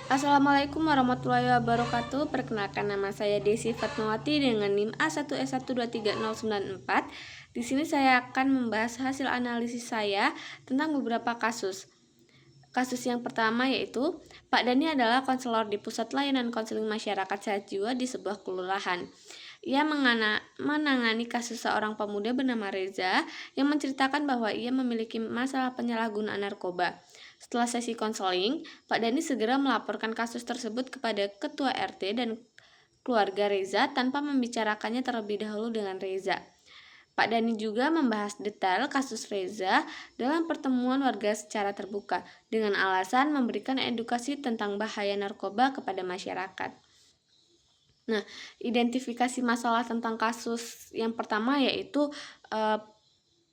Assalamualaikum warahmatullahi wabarakatuh. Perkenalkan, nama saya Desi Fatmawati dengan NIM A1S1239094. Di sini saya akan membahas hasil analisis saya tentang beberapa kasus. Kasus yang pertama yaitu Pak Dani adalah konselor di Pusat Layanan Konseling Masyarakat Sehat Jiwa di sebuah kelurahan. Ia menangani kasus seorang pemuda bernama Reza yang menceritakan bahwa ia memiliki masalah penyalahgunaan narkoba. Setelah sesi konseling, Pak Dani segera melaporkan kasus tersebut kepada Ketua RT dan keluarga Reza tanpa membicarakannya terlebih dahulu dengan Reza. Pak Dani juga membahas detail kasus Reza dalam pertemuan warga secara terbuka dengan alasan memberikan edukasi tentang bahaya narkoba kepada masyarakat. Nah, identifikasi masalah tentang kasus yang pertama yaitu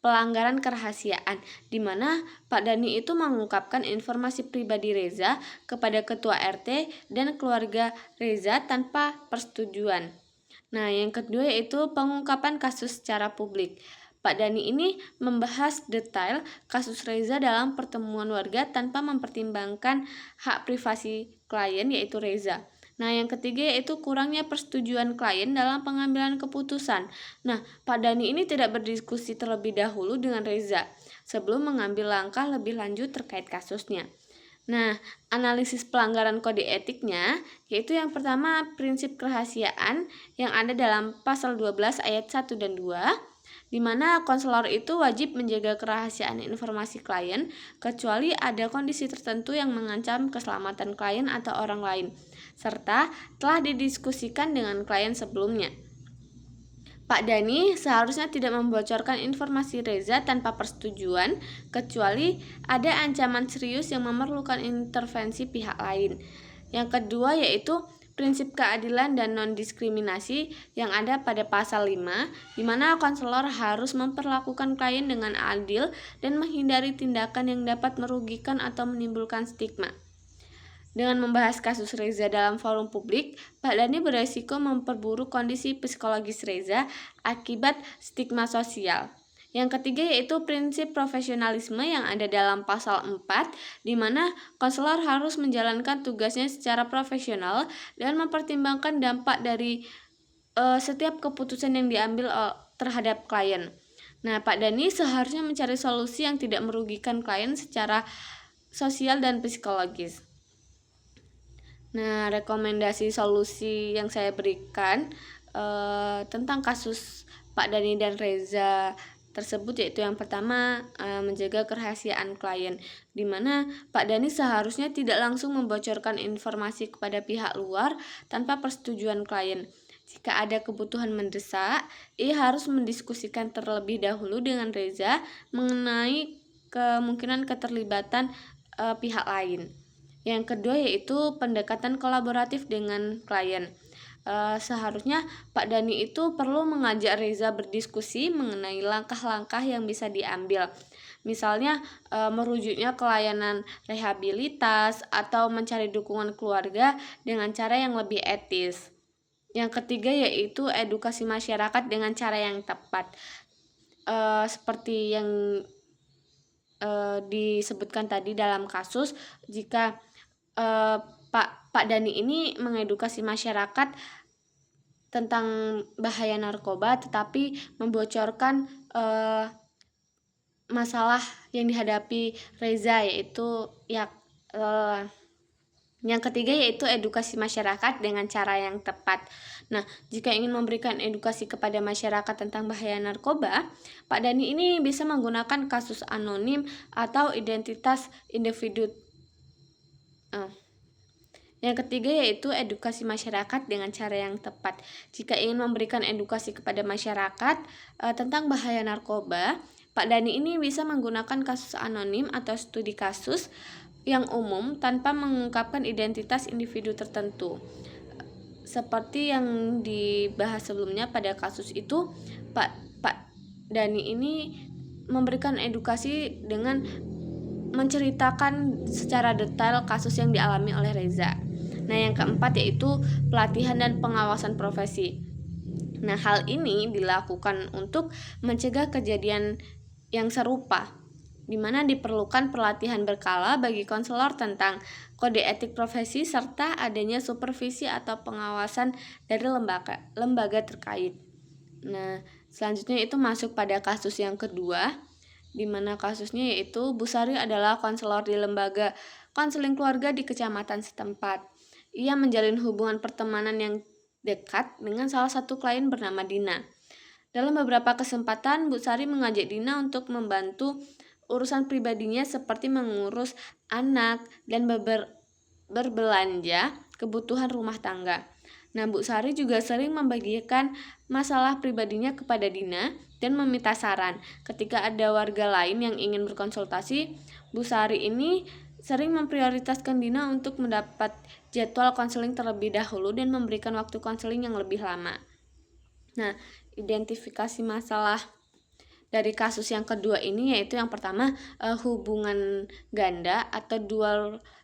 pelanggaran kerahasiaan, di mana Pak Dani itu mengungkapkan informasi pribadi Reza kepada Ketua RT dan keluarga Reza tanpa persetujuan. Nah, yang kedua yaitu pengungkapan kasus secara publik. Pak Dani ini membahas detail kasus Reza dalam pertemuan warga tanpa mempertimbangkan hak privasi klien yaitu Reza. Nah, yang ketiga yaitu kurangnya persetujuan klien dalam pengambilan keputusan. Nah, Pak Dani ini tidak berdiskusi terlebih dahulu dengan Reza sebelum mengambil langkah lebih lanjut terkait kasusnya. Nah, analisis pelanggaran kode etiknya yaitu yang pertama prinsip kerahasiaan yang ada dalam pasal 12 ayat 1 dan 2, di mana konselor itu wajib menjaga kerahasiaan informasi klien kecuali ada kondisi tertentu yang mengancam keselamatan klien atau orang lain, serta telah didiskusikan dengan klien sebelumnya. Pak Dani seharusnya tidak membocorkan informasi Reza tanpa persetujuan kecuali ada ancaman serius yang memerlukan intervensi pihak lain. Yang kedua yaitu prinsip keadilan dan non-diskriminasi yang ada pada pasal 5, di mana konselor harus memperlakukan klien dengan adil dan menghindari tindakan yang dapat merugikan atau menimbulkan stigma. Dengan membahas kasus Reza dalam forum publik, Pak Dani beresiko memperburuk kondisi psikologis Reza akibat stigma sosial. Yang ketiga yaitu prinsip profesionalisme yang ada dalam pasal 4, di mana konselor harus menjalankan tugasnya secara profesional dan mempertimbangkan dampak dari setiap keputusan yang diambil terhadap klien. Nah, Pak Dani seharusnya mencari solusi yang tidak merugikan klien secara sosial dan psikologis. Nah, rekomendasi solusi yang saya berikan tentang kasus Pak Dani dan Reza tersebut yaitu yang pertama menjaga kerahasiaan klien, di mana Pak Dani seharusnya tidak langsung membocorkan informasi kepada pihak luar tanpa persetujuan klien. Jika ada kebutuhan mendesak, ia harus mendiskusikan terlebih dahulu dengan Reza mengenai kemungkinan keterlibatan pihak lain. Yang kedua yaitu pendekatan kolaboratif dengan klien. Seharusnya Pak Dani itu perlu mengajak Reza berdiskusi mengenai langkah-langkah yang bisa diambil. Misalnya merujuknya ke layanan rehabilitas atau mencari dukungan keluarga dengan cara yang lebih etis. Yang ketiga yaitu edukasi masyarakat dengan cara yang tepat. Seperti yang disebutkan tadi dalam kasus, jika Pak Dani ini mengedukasi masyarakat tentang bahaya narkoba, tetapi membocorkan masalah yang dihadapi Reza yaitu yang ketiga yaitu edukasi masyarakat dengan cara yang tepat. Nah, jika ingin memberikan edukasi kepada masyarakat tentang bahaya narkoba, Pak Dani ini bisa menggunakan kasus anonim atau identitas individu. Yang ketiga yaitu edukasi masyarakat dengan cara yang tepat. Jika ingin memberikan edukasi kepada masyarakat tentang bahaya narkoba, Pak Dani ini bisa menggunakan kasus anonim atau studi kasus yang umum tanpa mengungkapkan identitas individu tertentu. Seperti yang dibahas sebelumnya pada kasus itu, Pak Dani ini memberikan edukasi dengan menceritakan secara detail kasus yang dialami oleh Reza. Nah, yang keempat yaitu pelatihan dan pengawasan profesi. Nah, hal ini dilakukan untuk mencegah kejadian yang serupa di mana diperlukan pelatihan berkala bagi konselor tentang kode etik profesi serta adanya supervisi atau pengawasan dari lembaga terkait. Nah, selanjutnya itu masuk pada kasus yang kedua, di mana kasusnya yaitu Bu Sari adalah konselor di lembaga konseling keluarga di kecamatan setempat. Ia menjalin hubungan pertemanan yang dekat dengan salah satu klien bernama Dina. Dalam beberapa kesempatan, Bu Sari mengajak Dina untuk membantu urusan pribadinya seperti mengurus anak dan berbelanja kebutuhan rumah tangga. Nah, Bu Sari juga sering membagikan masalah pribadinya kepada Dina dan meminta saran. Ketika ada warga lain yang ingin berkonsultasi, Bu Sari ini sering memprioritaskan Dina untuk mendapat jadwal konseling terlebih dahulu dan memberikan waktu konseling yang lebih lama. Nah, identifikasi masalah dari kasus yang kedua ini yaitu yang pertama hubungan ganda atau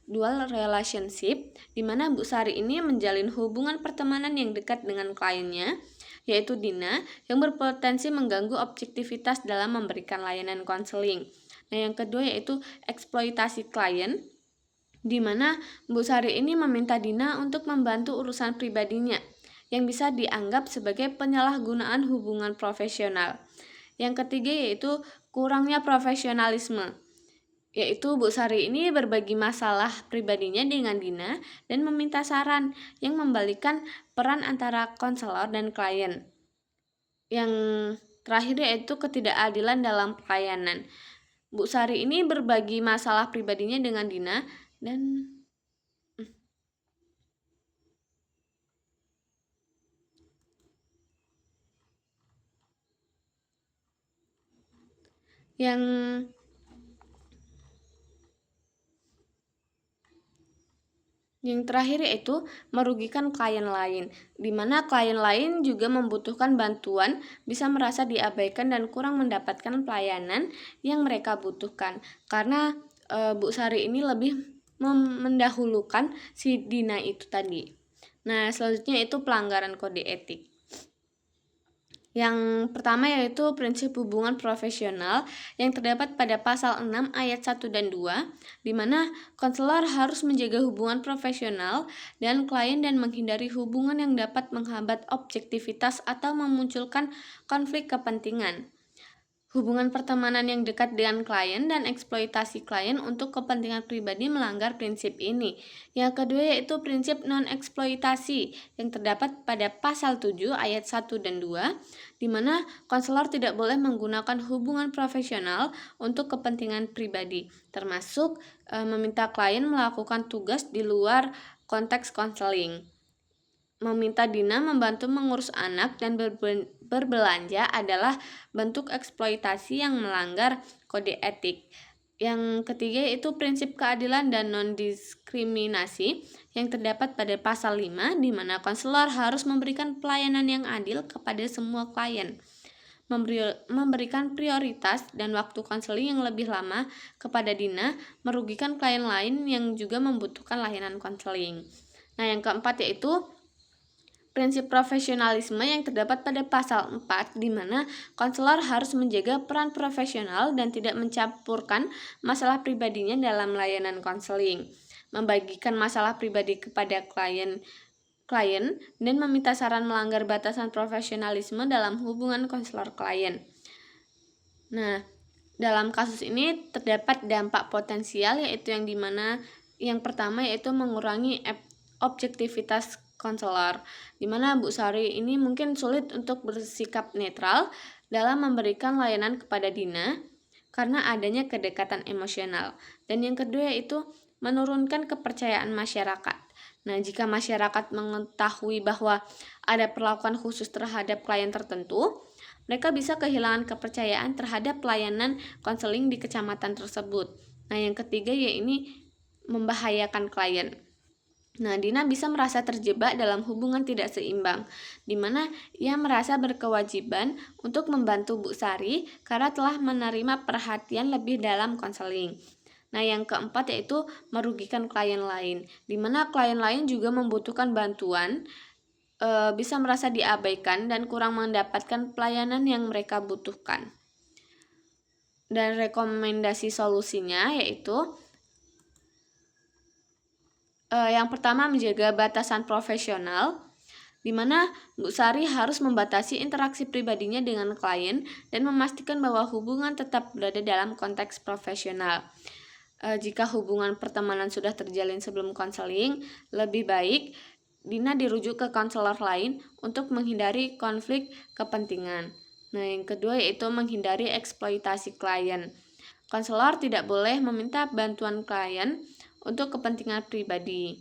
dual relationship, di mana Bu Sari ini menjalin hubungan pertemanan yang dekat dengan kliennya yaitu Dina yang berpotensi mengganggu objektivitas dalam memberikan layanan konseling. Nah, yang kedua yaitu eksploitasi klien, di mana Bu Sari ini meminta Dina untuk membantu urusan pribadinya yang bisa dianggap sebagai penyalahgunaan hubungan profesional. Yang ketiga yaitu kurangnya profesionalisme, yaitu Bu Sari ini berbagi masalah pribadinya dengan Dina dan meminta saran yang membalikan peran antara konselor dan klien. Yang terakhir yaitu ketidakadilan dalam pelayanan. Bu Sari ini berbagi masalah pribadinya dengan Dina dan yang terakhir yaitu merugikan klien lain, di mana klien lain juga membutuhkan bantuan, bisa merasa diabaikan dan kurang mendapatkan pelayanan yang mereka butuhkan. Karena Bu Sari ini lebih mendahulukan si Dina itu tadi. Nah, selanjutnya itu pelanggaran kode etik. Yang pertama yaitu prinsip hubungan profesional yang terdapat pada pasal 6 ayat 1 dan 2, di mana konselor harus menjaga hubungan profesional dan klien dan menghindari hubungan yang dapat menghambat objektivitas atau memunculkan konflik kepentingan. Hubungan pertemanan yang dekat dengan klien dan eksploitasi klien untuk kepentingan pribadi melanggar prinsip ini. Yang kedua yaitu prinsip non-eksploitasi yang terdapat pada pasal 7 ayat 1 dan 2, di mana konselor tidak boleh menggunakan hubungan profesional untuk kepentingan pribadi, termasuk meminta klien melakukan tugas di luar konteks konseling. Meminta Dina membantu mengurus anak dan berbelanja adalah bentuk eksploitasi yang melanggar kode etik. Yang ketiga yaitu prinsip keadilan dan non-diskriminasi yang terdapat pada pasal 5, di mana konselor harus memberikan pelayanan yang adil kepada semua klien, memberikan prioritas dan waktu konseling yang lebih lama kepada Dina, merugikan klien lain yang juga membutuhkan layanan konseling. Nah, yang keempat yaitu prinsip profesionalisme yang terdapat pada pasal 4, di mana konselor harus menjaga peran profesional dan tidak mencampurkan masalah pribadinya dalam layanan konseling, membagikan masalah pribadi kepada klien dan meminta saran melanggar batasan profesionalisme dalam hubungan konselor klien. Nah, dalam kasus ini terdapat dampak potensial yaitu yang dimana yang pertama yaitu mengurangi objektivitas konselor, di mana Bu Sari ini mungkin sulit untuk bersikap netral dalam memberikan layanan kepada Dina karena adanya kedekatan emosional. Dan yang kedua yaitu menurunkan kepercayaan masyarakat. Nah, jika masyarakat mengetahui bahwa ada perlakuan khusus terhadap klien tertentu, mereka bisa kehilangan kepercayaan terhadap pelayanan konseling di kecamatan tersebut. Nah, yang ketiga yaitu membahayakan klien. Nah, Dina bisa merasa terjebak dalam hubungan tidak seimbang, di mana ia merasa berkewajiban untuk membantu Bu Sari karena telah menerima perhatian lebih dalam konseling. Nah, yang keempat yaitu merugikan klien lain, di mana klien lain juga membutuhkan bantuan, bisa merasa diabaikan dan kurang mendapatkan pelayanan yang mereka butuhkan. dan rekomendasi solusinya yaitu yang pertama, menjaga batasan profesional, di mana Bu Sari harus membatasi interaksi pribadinya dengan klien dan memastikan bahwa hubungan tetap berada dalam konteks profesional. Jika hubungan pertemanan sudah terjalin sebelum konseling, lebih baik Dina dirujuk ke konselor lain untuk menghindari konflik kepentingan. Nah, yang kedua yaitu menghindari eksploitasi klien. Konselor tidak boleh meminta bantuan klien untuk kepentingan pribadi.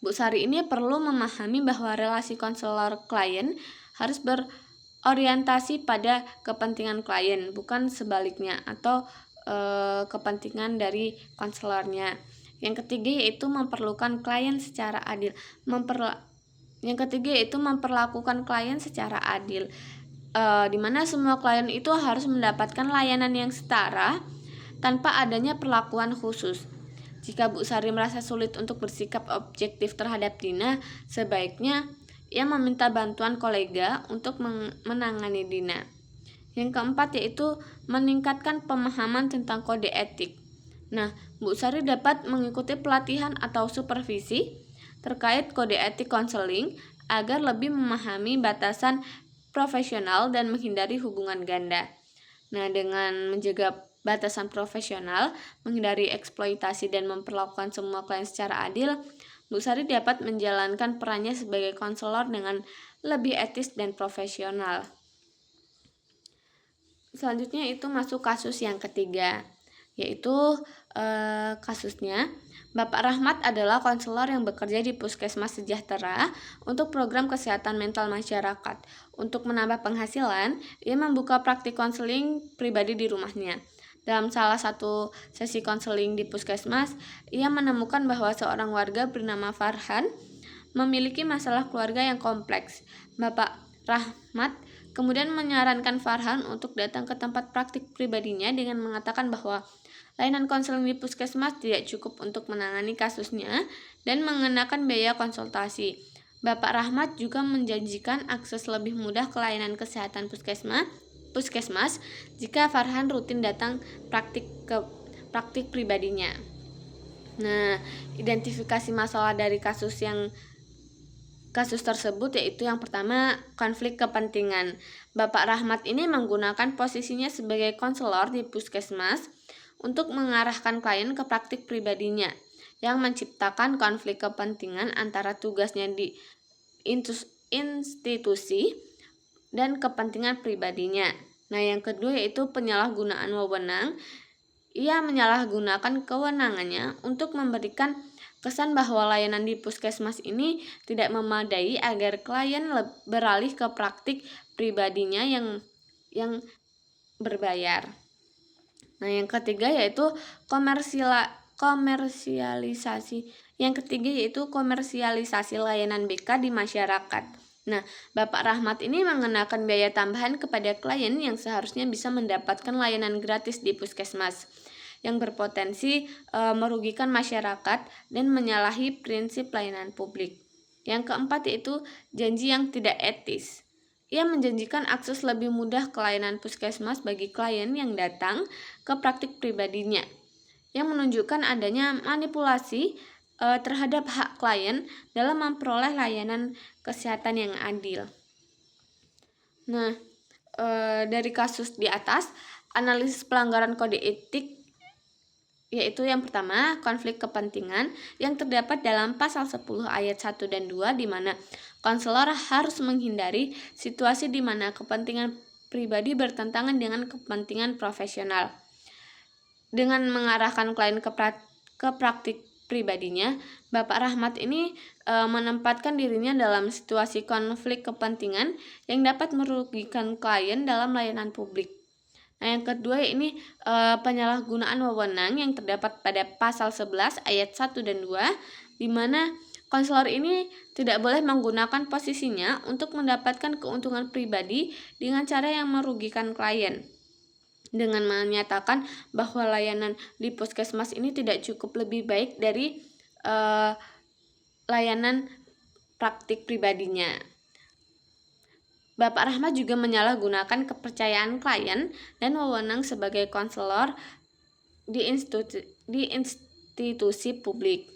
Bu Sari ini perlu memahami bahwa relasi konselor klien harus berorientasi pada kepentingan klien, bukan sebaliknya, atau kepentingan dari konselornya. Yang ketiga yaitu memperlakukan klien secara adil. Memperlakukan klien secara adil, di mana semua klien itu harus mendapatkan layanan yang setara tanpa adanya perlakuan khusus. Jika Bu Sari merasa sulit untuk bersikap objektif terhadap Dina, sebaiknya ia meminta bantuan kolega untuk menangani Dina. Yang keempat yaitu meningkatkan pemahaman tentang kode etik. Nah, Bu Sari dapat mengikuti pelatihan atau supervisi terkait kode etik konseling agar lebih memahami batasan profesional dan menghindari hubungan ganda. Nah, dengan menjaga batasan profesional, menghindari eksploitasi dan memperlakukan semua klien secara adil, Bu Sari dapat menjalankan perannya sebagai konselor dengan lebih etis dan profesional. Selanjutnya itu masuk kasus yang ketiga, yaitu kasusnya Bapak Rahmat adalah konselor yang bekerja di Puskesmas Sejahtera untuk program kesehatan mental masyarakat. Untuk menambah penghasilan, ia membuka praktik konseling pribadi di rumahnya. Dalam salah satu sesi konseling di Puskesmas, ia menemukan bahwa seorang warga bernama Farhan memiliki masalah keluarga yang kompleks. Bapak Rahmat kemudian menyarankan Farhan untuk datang ke tempat praktik pribadinya dengan mengatakan bahwa layanan konseling di Puskesmas tidak cukup untuk menangani kasusnya dan mengenakan biaya konsultasi. Bapak Rahmat juga menjanjikan akses lebih mudah ke layanan kesehatan Puskesmas jika Farhan rutin datang praktik pribadinya. Nah, identifikasi masalah dari kasus tersebut yaitu yang pertama, konflik kepentingan. Bapak Rahmat ini menggunakan posisinya sebagai konselor di Puskesmas untuk mengarahkan klien ke praktik pribadinya, yang menciptakan konflik kepentingan antara tugasnya di institusi dan kepentingan pribadinya. Nah, yang kedua yaitu penyalahgunaan wewenang. Ia menyalahgunakan kewenangannya untuk memberikan kesan bahwa layanan di Puskesmas ini tidak memadai agar klien beralih ke praktik pribadinya yang berbayar. Nah, yang ketiga yaitu komersialisasi. Yang ketiga yaitu komersialisasi layanan BK di masyarakat. Nah, Bapak Rahmat ini mengenakan biaya tambahan kepada klien yang seharusnya bisa mendapatkan layanan gratis di Puskesmas, yang berpotensi merugikan masyarakat dan menyalahi prinsip pelayanan publik. Yang keempat yaitu janji yang tidak etis. Ia menjanjikan akses lebih mudah ke layanan Puskesmas bagi klien yang datang ke praktik pribadinya, yang menunjukkan adanya manipulasi terhadap hak klien dalam memperoleh layanan kesehatan yang adil. Nah, dari kasus di atas, analisis pelanggaran kode etik yaitu yang pertama, konflik kepentingan yang terdapat dalam pasal 10 ayat 1 dan 2 di mana konselor harus menghindari situasi di mana kepentingan pribadi bertentangan dengan kepentingan profesional. Dengan mengarahkan klien ke praktik pribadinya, Bapak Rahmat ini menempatkan dirinya dalam situasi konflik kepentingan yang dapat merugikan klien dalam layanan publik. Nah, yang kedua ini penyalahgunaan wewenang yang terdapat pada pasal 11 ayat 1 dan 2 di mana konselor ini tidak boleh menggunakan posisinya untuk mendapatkan keuntungan pribadi dengan cara yang merugikan klien. Dengan menyatakan bahwa layanan di Puskesmas ini tidak cukup lebih baik dari layanan praktik pribadinya. Bapak Rahmat juga menyalahgunakan kepercayaan klien dan wewenang sebagai konselor di institusi publik.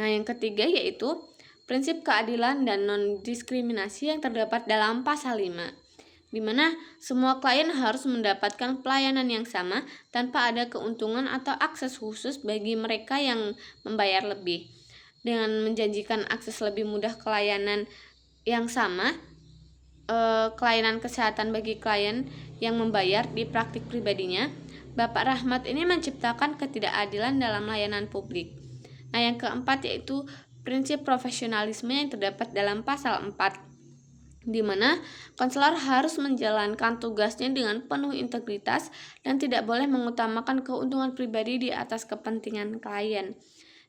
Nah, yang ketiga yaitu prinsip keadilan dan non-diskriminasi yang terdapat dalam pasal 5, di mana semua klien harus mendapatkan pelayanan yang sama tanpa ada keuntungan atau akses khusus bagi mereka yang membayar lebih. Dengan menjanjikan akses lebih mudah ke layanan yang sama, kelainan kesehatan bagi klien yang membayar di praktik pribadinya, Bapak Rahmat ini menciptakan ketidakadilan dalam layanan publik. Nah, yang keempat yaitu prinsip profesionalisme yang terdapat dalam pasal 4, di mana konselor harus menjalankan tugasnya dengan penuh integritas dan tidak boleh mengutamakan keuntungan pribadi di atas kepentingan klien.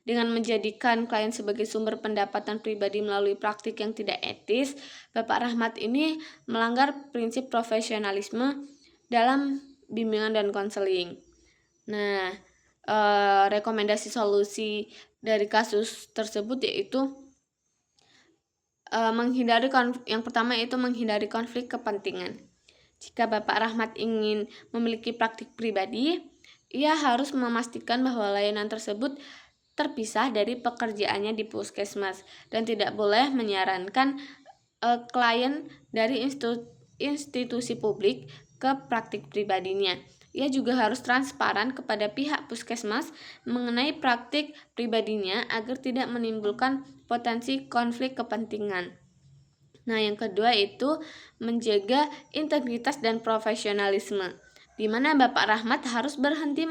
Dengan menjadikan klien sebagai sumber pendapatan pribadi melalui praktik yang tidak etis, Bapak Rahmat ini melanggar prinsip profesionalisme dalam bimbingan dan konseling. Nah, rekomendasi solusi dari kasus tersebut yaitu yang pertama yaitu menghindari konflik kepentingan. Jika Bapak Rahmat ingin memiliki praktik pribadi, ia harus memastikan bahwa layanan tersebut terpisah dari pekerjaannya di puskesmas dan tidak boleh menyarankan klien dari institusi publik ke praktik pribadinya. Ia juga harus transparan kepada pihak puskesmas mengenai praktik pribadinya agar tidak menimbulkan potensi konflik kepentingan. Nah, yang kedua itu menjaga integritas dan profesionalisme, di mana Bapak Rahmat harus berhenti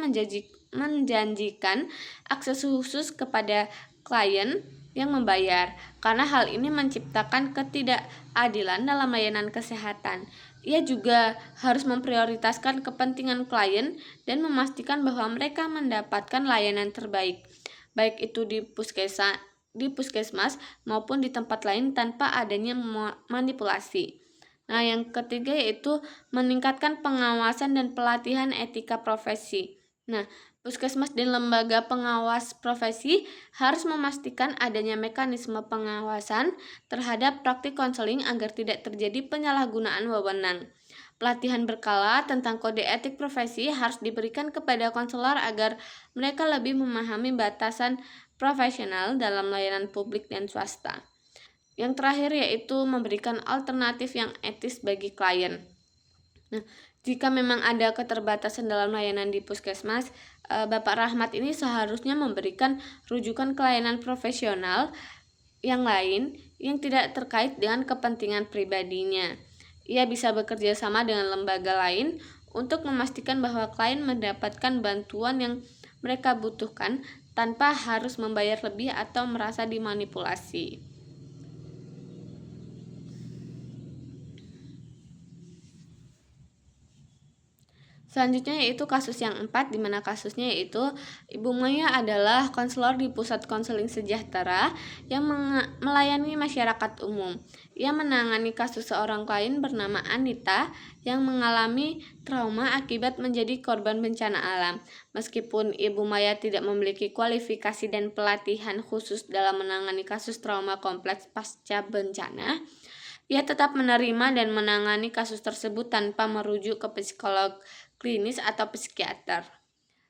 menjanjikan akses khusus kepada klien yang membayar, karena hal ini menciptakan ketidakadilan dalam layanan kesehatan. Ia juga harus memprioritaskan kepentingan klien dan memastikan bahwa mereka mendapatkan layanan terbaik, baik itu di puskesmas maupun di tempat lain tanpa adanya manipulasi. Nah, yang ketiga yaitu meningkatkan pengawasan dan pelatihan etika profesi. Nah, puskesmas dan lembaga pengawas profesi harus memastikan adanya mekanisme pengawasan terhadap praktik konseling agar tidak terjadi penyalahgunaan wewenang. Pelatihan berkala tentang kode etik profesi harus diberikan kepada konselor agar mereka lebih memahami batasan profesional dalam layanan publik dan swasta. Yang terakhir yaitu memberikan alternatif yang etis bagi klien. Nah, jika memang ada keterbatasan dalam layanan di puskesmas, Bapak Rahmat ini seharusnya memberikan rujukan ke layanan profesional yang lain yang tidak terkait dengan kepentingan pribadinya. Ia bisa bekerja sama dengan lembaga lain untuk memastikan bahwa klien mendapatkan bantuan yang mereka butuhkan tanpa harus membayar lebih atau merasa dimanipulasi. Selanjutnya yaitu kasus yang 4, di mana kasusnya yaitu Ibu Maya adalah konselor di Pusat Konseling Sejahtera yang melayani masyarakat umum. Ia menangani kasus seorang klien bernama Anita yang mengalami trauma akibat menjadi korban bencana alam. Meskipun Ibu Maya tidak memiliki kualifikasi dan pelatihan khusus dalam menangani kasus trauma kompleks pasca bencana, ia tetap menerima dan menangani kasus tersebut tanpa merujuk ke psikolog klinis atau psikiater.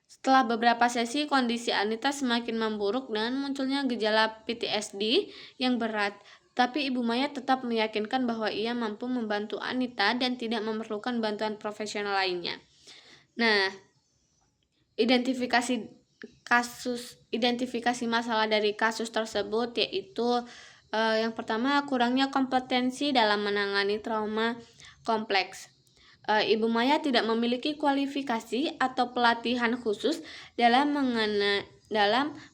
Setelah beberapa sesi, kondisi Anita semakin memburuk dengan munculnya gejala PTSD yang berat. Tapi Ibu Maya tetap meyakinkan bahwa ia mampu membantu Anita dan tidak memerlukan bantuan profesional lainnya. Nah, identifikasi masalah dari kasus tersebut yaitu yang pertama, kurangnya kompetensi dalam menangani trauma kompleks. Ibu Maya tidak memiliki kualifikasi atau pelatihan khusus dalam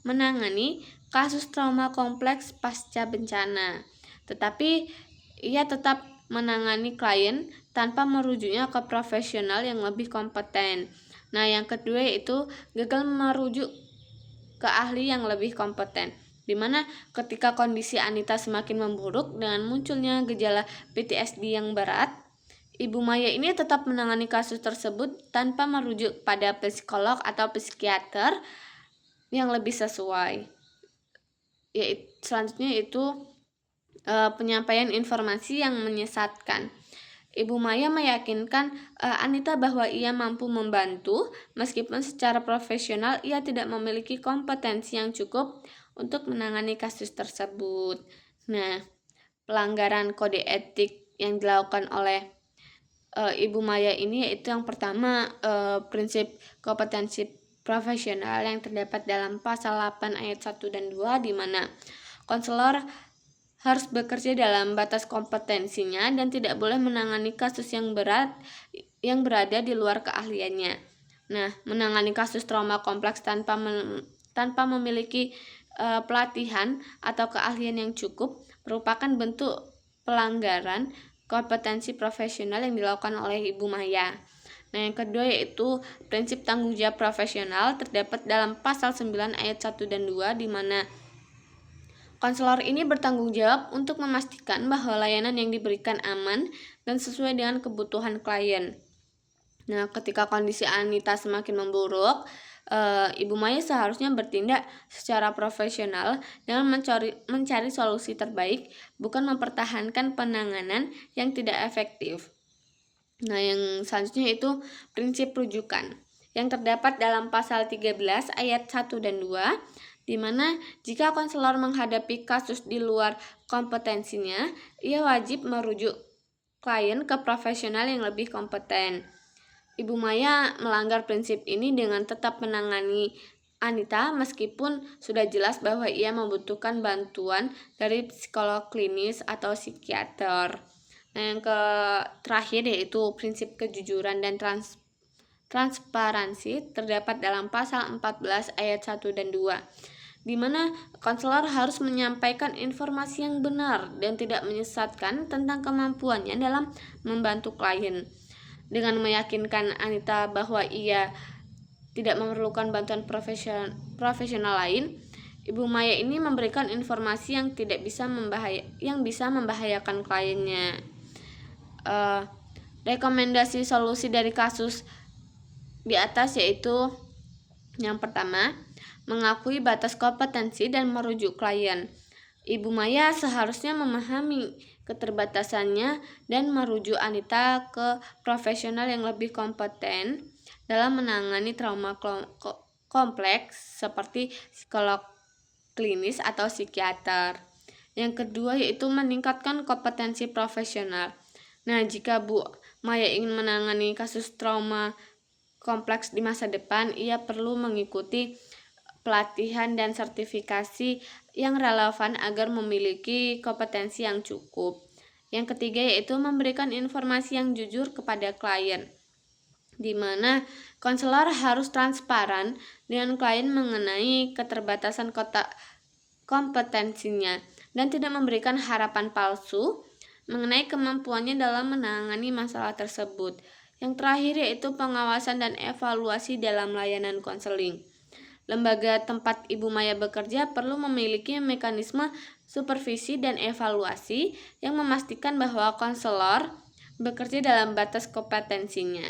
menangani kasus trauma kompleks pasca bencana. Tetapi ia tetap menangani klien tanpa merujuknya ke profesional yang lebih kompeten. Nah, yang kedua yaitu gagal merujuk ke ahli yang lebih kompeten, di mana ketika kondisi Anita semakin memburuk dengan munculnya gejala PTSD yang berat, Ibu Maya ini tetap menangani kasus tersebut tanpa merujuk pada psikolog atau psikiater yang lebih sesuai. Selanjutnya itu penyampaian informasi yang menyesatkan. Ibu Maya meyakinkan Anita bahwa ia mampu membantu, meskipun secara profesional ia tidak memiliki kompetensi yang cukup untuk menangani kasus tersebut. Nah, pelanggaran kode etik yang dilakukan oleh Ibu Maya ini yaitu yang pertama, prinsip kompetensi profesional yang terdapat dalam pasal 8 ayat 1 dan 2, di mana konselor harus bekerja dalam batas kompetensinya dan tidak boleh menangani kasus yang berat yang berada di luar keahliannya. Nah, menangani kasus trauma kompleks tanpa memiliki pelatihan atau keahlian yang cukup merupakan bentuk pelanggaran kompetensi profesional yang dilakukan oleh Ibu Maya. Nah, yang kedua yaitu prinsip tanggung jawab profesional terdapat dalam pasal 9 ayat 1 dan 2, di mana konselor ini bertanggung jawab untuk memastikan bahwa layanan yang diberikan aman dan sesuai dengan kebutuhan klien. Nah, ketika kondisi Anita semakin memburuk, Ibu Maya seharusnya bertindak secara profesional dengan mencari solusi terbaik, bukan mempertahankan penanganan yang tidak efektif. Nah, yang selanjutnya itu prinsip rujukan yang terdapat dalam pasal 13 ayat 1 dan 2, di mana jika konselor menghadapi kasus di luar kompetensinya, ia wajib merujuk klien ke profesional yang lebih kompeten. Ibu Maya melanggar prinsip ini dengan tetap menangani Anita meskipun sudah jelas bahwa ia membutuhkan bantuan dari psikolog klinis atau psikiater. Nah, yang terakhir yaitu prinsip kejujuran dan transparansi terdapat dalam pasal 14 ayat 1 dan 2, di mana konselor harus menyampaikan informasi yang benar dan tidak menyesatkan tentang kemampuannya dalam membantu klien. Dengan meyakinkan Anita bahwa ia tidak memerlukan bantuan profesional lain, Ibu Maya ini memberikan informasi yang bisa membahayakan kliennya. Rekomendasi solusi dari kasus di atas yaitu yang pertama, mengakui batas kompetensi dan merujuk klien. Ibu Maya seharusnya memahami keterbatasannya dan merujuk Anita ke profesional yang lebih kompeten dalam menangani trauma kompleks seperti psikolog klinis atau psikiater. Yang kedua yaitu meningkatkan kompetensi profesional. Nah, jika Bu Maya ingin menangani kasus trauma kompleks di masa depan, ia perlu mengikuti pelatihan dan sertifikasi yang relevan agar memiliki kompetensi yang cukup. Yang ketiga yaitu memberikan informasi yang jujur kepada klien, di mana konselor harus transparan dengan klien mengenai keterbatasan kompetensinya dan tidak memberikan harapan palsu mengenai kemampuannya dalam menangani masalah tersebut. Yang terakhir yaitu pengawasan dan evaluasi dalam layanan konseling. Lembaga tempat Ibu Maya bekerja perlu memiliki mekanisme supervisi dan evaluasi yang memastikan bahwa konselor bekerja dalam batas kompetensinya.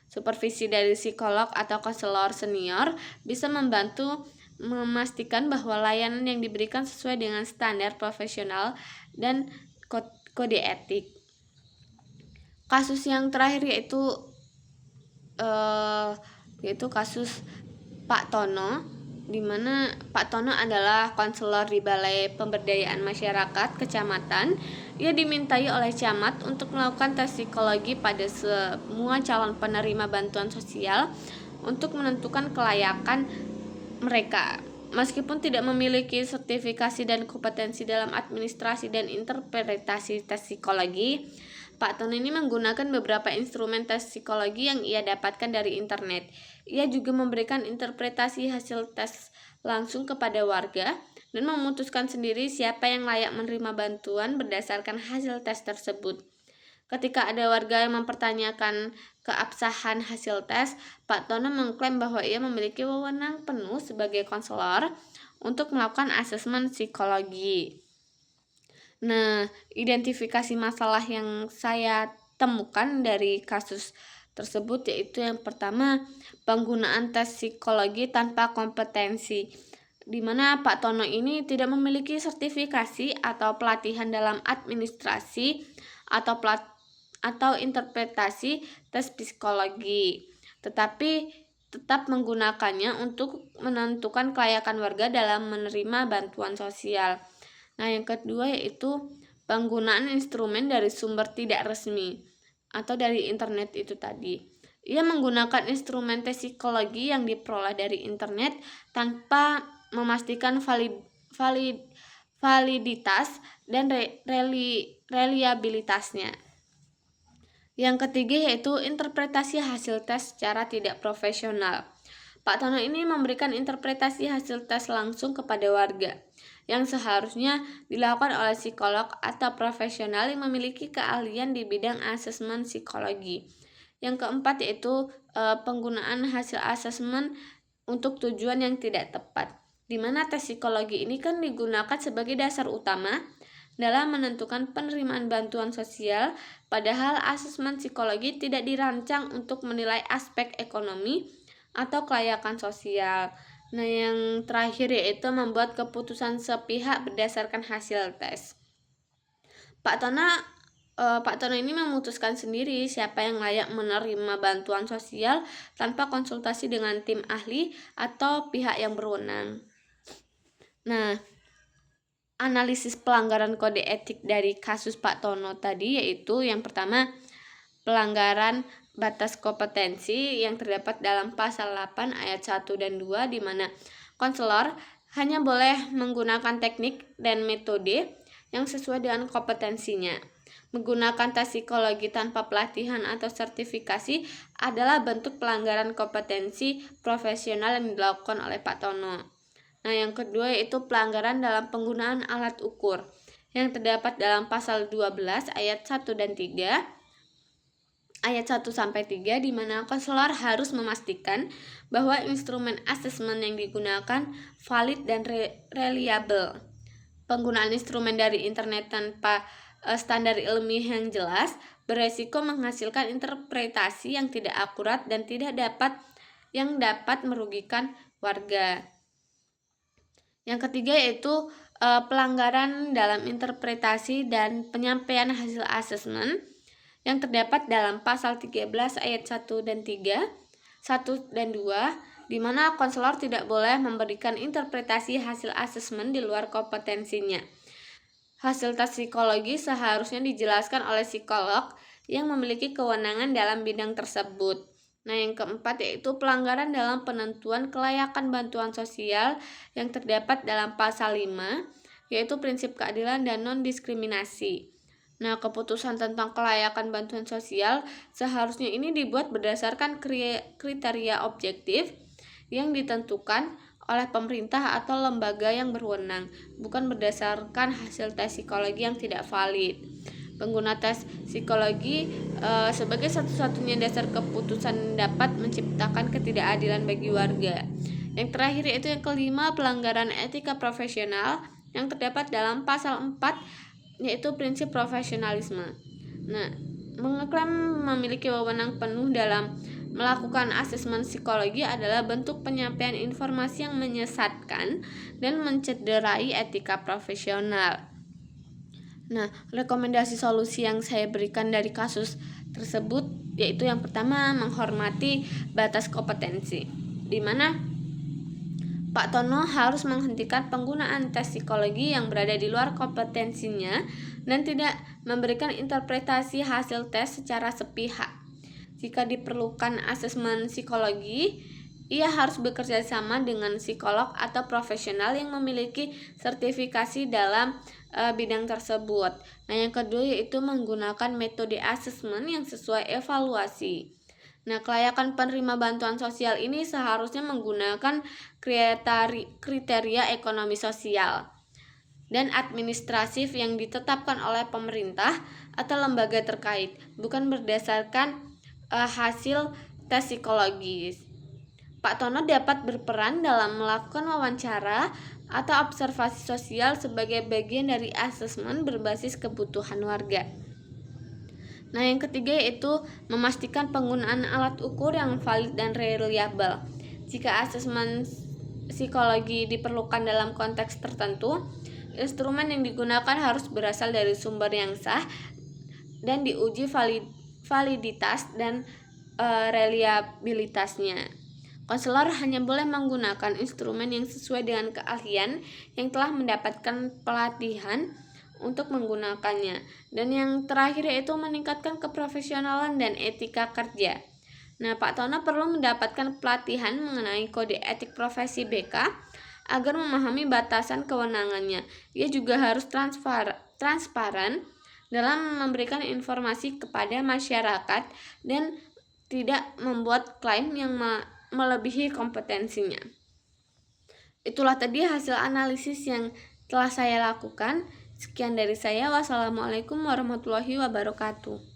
Supervisi dari psikolog atau konselor senior bisa membantu memastikan bahwa layanan yang diberikan sesuai dengan standar profesional dan kode etik. Kasus yang terakhir yaitu kasus Pak Tono, di mana Pak Tono adalah konselor di Balai Pemberdayaan Masyarakat Kecamatan. Ia dimintai oleh camat untuk melakukan tes psikologi pada semua calon penerima bantuan sosial untuk menentukan kelayakan mereka. Meskipun tidak memiliki sertifikasi dan kompetensi dalam administrasi dan interpretasi tes psikologi, Pak Tono ini menggunakan beberapa instrumen tes psikologi yang ia dapatkan dari internet. Ia juga memberikan interpretasi hasil tes langsung kepada warga dan memutuskan sendiri siapa yang layak menerima bantuan berdasarkan hasil tes tersebut. Ketika ada warga yang mempertanyakan keabsahan hasil tes, Pak Tono mengklaim bahwa ia memiliki wewenang penuh sebagai konselor untuk melakukan asesmen psikologi. Nah, identifikasi masalah yang saya temukan dari kasus tersebut yaitu yang pertama, penggunaan tes psikologi tanpa kompetensi, di mana Pak Tono ini tidak memiliki sertifikasi atau pelatihan dalam administrasi atau atau interpretasi tes psikologi, tetapi tetap menggunakannya untuk menentukan kelayakan warga dalam menerima bantuan sosial. Nah, yang kedua yaitu penggunaan instrumen dari sumber tidak resmi atau dari internet itu tadi. Ia menggunakan instrumen tes psikologi yang diperoleh dari internet tanpa memastikan validitas dan reliabilitasnya. Yang ketiga yaitu interpretasi hasil tes secara tidak profesional. Pak Tono ini memberikan interpretasi hasil tes langsung kepada warga, yang seharusnya dilakukan oleh psikolog atau profesional yang memiliki keahlian di bidang asesmen psikologi. Yang keempat yaitu penggunaan hasil asesmen untuk tujuan yang tidak tepat, di mana tes psikologi ini kan digunakan sebagai dasar utama dalam menentukan penerimaan bantuan sosial, padahal asesmen psikologi tidak dirancang untuk menilai aspek ekonomi atau kelayakan sosial. Nah, yang terakhir yaitu membuat keputusan sepihak berdasarkan hasil tes. Pak Tono ini memutuskan sendiri siapa yang layak menerima bantuan sosial tanpa konsultasi dengan tim ahli atau pihak yang berwenang. Nah, analisis pelanggaran kode etik dari kasus Pak Tono tadi yaitu yang pertama, pelanggaran batas kompetensi yang terdapat dalam pasal 8 ayat 1 dan 2, di mana konselor hanya boleh menggunakan teknik dan metode yang sesuai dengan kompetensinya. Menggunakan tes psikologi tanpa pelatihan atau sertifikasi adalah bentuk pelanggaran kompetensi profesional yang dilakukan oleh Pak Tono. Nah, yang kedua yaitu pelanggaran dalam penggunaan alat ukur yang terdapat dalam pasal 12 ayat 1 dan 3, ayat 1 sampai 3, di mana konselor harus memastikan bahwa instrumen asesmen yang digunakan valid dan reliable. Penggunaan instrumen dari internet tanpa standar ilmiah yang jelas beresiko menghasilkan interpretasi yang tidak akurat dan dapat merugikan warga. Yang ketiga yaitu pelanggaran dalam interpretasi dan penyampaian hasil asesmen yang terdapat dalam pasal 13 ayat 1 dan 3, 1 dan 2, di mana konselor tidak boleh memberikan interpretasi hasil asesmen di luar kompetensinya. Hasil tes psikologi seharusnya dijelaskan oleh psikolog yang memiliki kewenangan dalam bidang tersebut. Nah, yang keempat yaitu pelanggaran dalam penentuan kelayakan bantuan sosial yang terdapat dalam pasal 5, yaitu prinsip keadilan dan non-diskriminasi. Nah, keputusan tentang kelayakan bantuan sosial seharusnya ini dibuat berdasarkan kriteria objektif yang ditentukan oleh pemerintah atau lembaga yang berwenang, bukan berdasarkan hasil tes psikologi yang tidak valid. Pengguna tes psikologi sebagai satu-satunya dasar keputusan dapat menciptakan ketidakadilan bagi warga. Yang terakhir yaitu yang kelima, pelanggaran etika profesional yang terdapat dalam pasal 4, yaitu prinsip profesionalisme. Nah, mengklaim memiliki wewenang penuh dalam melakukan asesmen psikologi adalah bentuk penyampaian informasi yang menyesatkan dan mencederai etika profesional. Nah, rekomendasi solusi yang saya berikan dari kasus tersebut yaitu yang pertama, menghormati batas kompetensi, di mana Pak Tono harus menghentikan penggunaan tes psikologi yang berada di luar kompetensinya dan tidak memberikan interpretasi hasil tes secara sepihak. Jika diperlukan asesmen psikologi, ia harus bekerja sama dengan psikolog atau profesional yang memiliki sertifikasi dalam bidang tersebut. Nah, yang kedua yaitu menggunakan metode asesmen yang sesuai evaluasi. Nah, kelayakan penerima bantuan sosial ini seharusnya menggunakan kriteria ekonomi sosial dan administratif yang ditetapkan oleh pemerintah atau lembaga terkait, bukan berdasarkan hasil tes psikologis. Pak Tono dapat berperan dalam melakukan wawancara atau observasi sosial sebagai bagian dari asesmen berbasis kebutuhan warga. Nah, yang ketiga yaitu memastikan penggunaan alat ukur yang valid dan reliable. Jika asesmen psikologi diperlukan dalam konteks tertentu, instrumen yang digunakan harus berasal dari sumber yang sah dan diuji validitas dan reliabilitasnya. Konselor hanya boleh menggunakan instrumen yang sesuai dengan keahlian yang telah mendapatkan pelatihan untuk menggunakannya. Dan yang terakhir yaitu meningkatkan keprofesionalan dan etika kerja. Nah, Pak Tono perlu mendapatkan pelatihan mengenai kode etik profesi BK agar memahami batasan kewenangannya. Ia juga harus transparan dalam memberikan informasi kepada masyarakat dan tidak membuat klaim yang melebihi kompetensinya. Itulah tadi hasil analisis yang telah saya lakukan. Sekian dari saya. Wassalamualaikum warahmatullahi wabarakatuh.